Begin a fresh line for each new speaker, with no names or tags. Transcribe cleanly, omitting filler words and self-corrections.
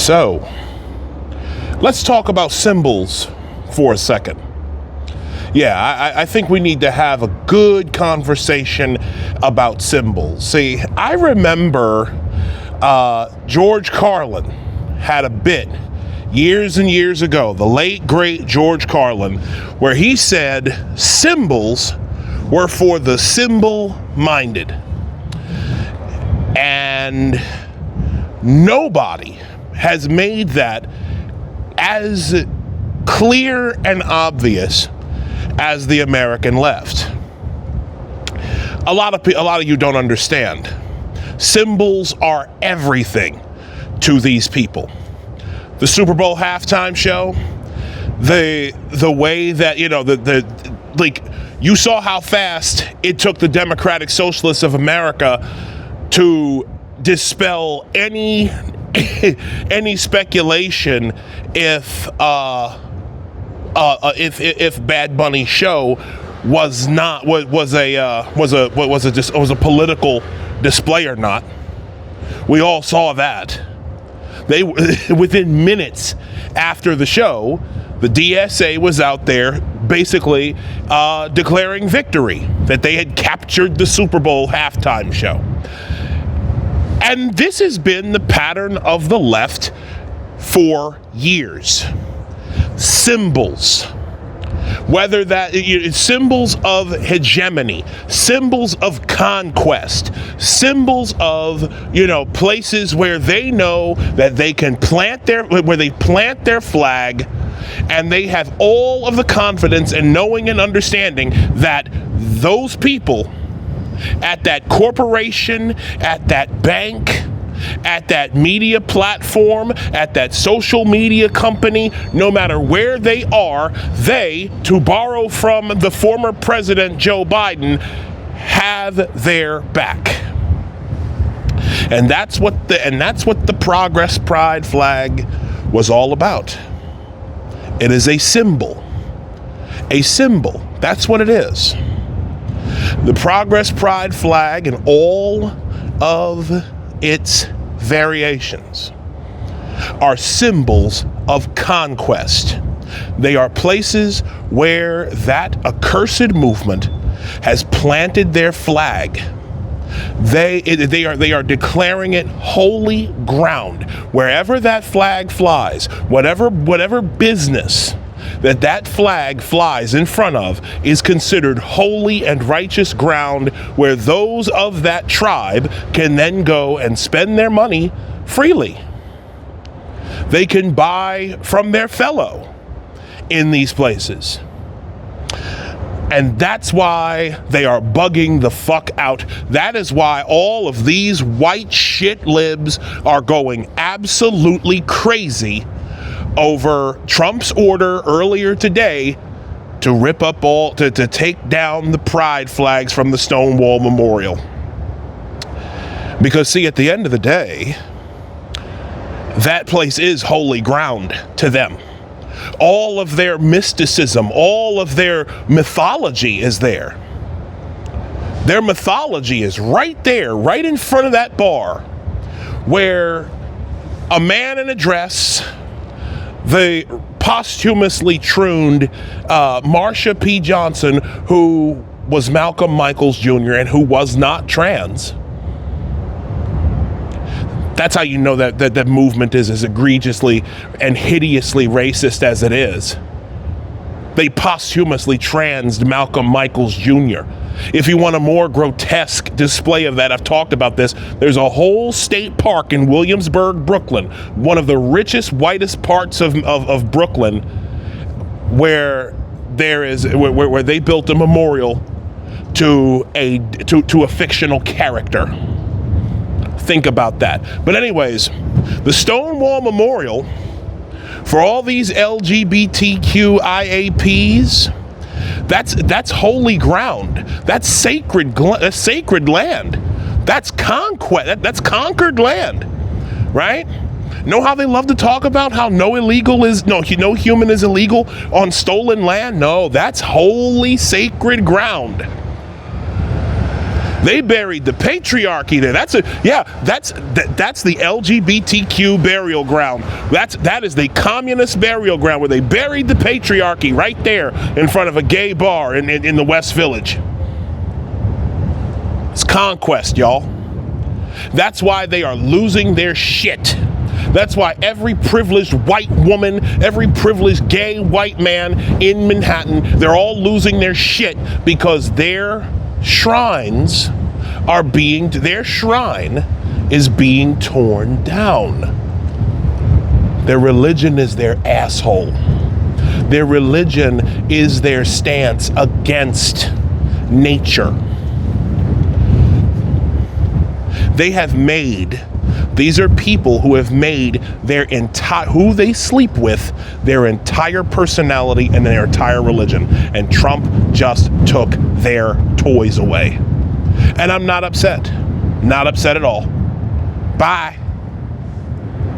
So, let's talk about symbols for a second. Yeah, I think we need to have a good conversation about symbols. See, I remember George Carlin had a bit years and years ago, the late, great George Carlin, where he said symbols were for the symbol-minded. And nobody has made that as clear and obvious as the American left. A lot of you don't understand. Symbols are everything to these people. The Super Bowl halftime show, the way that, you know, like, you saw how fast it took the Democratic Socialists of America to dispel any speculation if Bad Bunny's show was a political display or not. We all saw that. They within minutes after the show, the DSA was out there basically declaring victory, that they had captured the Super Bowl halftime show. And this has been the pattern of the left for years. Symbols. Whether that symbols of hegemony, symbols of conquest, symbols of, places where they know that they can plant their flag, and they have all of the confidence and knowing and understanding that those people at that corporation, at that bank, at that media platform, at that social media company, no matter where they are, they, to borrow from the former president Joe Biden, have their back. And that's what the Progress Pride flag was all about. It is a symbol. A symbol. That's what it is. The Progress Pride flag and all of its variations are symbols of conquest. They are places where that accursed movement has planted their flag. They are declaring it holy ground. Wherever that flag flies, whatever business that flag flies in front of is considered holy and righteous ground, where those of that tribe can then go and spend their money freely. They can buy from their fellow in these places. And that's why they are bugging the fuck out. That is why all of these white shit libs are going absolutely crazy over Trump's order earlier today to rip up to take down the pride flags from the Stonewall Memorial. Because, see, at the end of the day, that place is holy ground to them. All of their mysticism, all of their mythology is there. Their mythology is right there, right in front of that bar, where a man in a dress, the posthumously trooned Marsha P. Johnson, who was Malcolm Michaels Jr. and who was not trans. That's how you know that that movement is as egregiously and hideously racist as it is. They posthumously transed Malcolm Michaels Jr. If you want a more grotesque display of that, I've talked about this. There's a whole state park in Williamsburg, Brooklyn, one of the richest, whitest parts of Brooklyn, where where they built a memorial to a fictional character. Think about that. But anyways, the Stonewall Memorial, for all these LGBTQ IAPs, that's holy ground. That's sacred land. That's conquest. That's conquered land, right? Know how they love to talk about how no human is illegal on stolen land? No, that's holy, sacred ground. They buried the patriarchy there. That's the LGBTQ burial ground. That is the communist burial ground where they buried the patriarchy right there in front of a gay bar in the West Village. It's conquest, y'all. That's why they are losing their shit. That's why every privileged white woman, every privileged gay white man in Manhattan, they're all losing their shit because their shrine is being torn down. Their religion is their asshole. Their religion is their stance against nature. These are people who have made who they sleep with, their entire personality and their entire religion. And Trump just took their toys away. And I'm not upset. Not upset at all. Bye.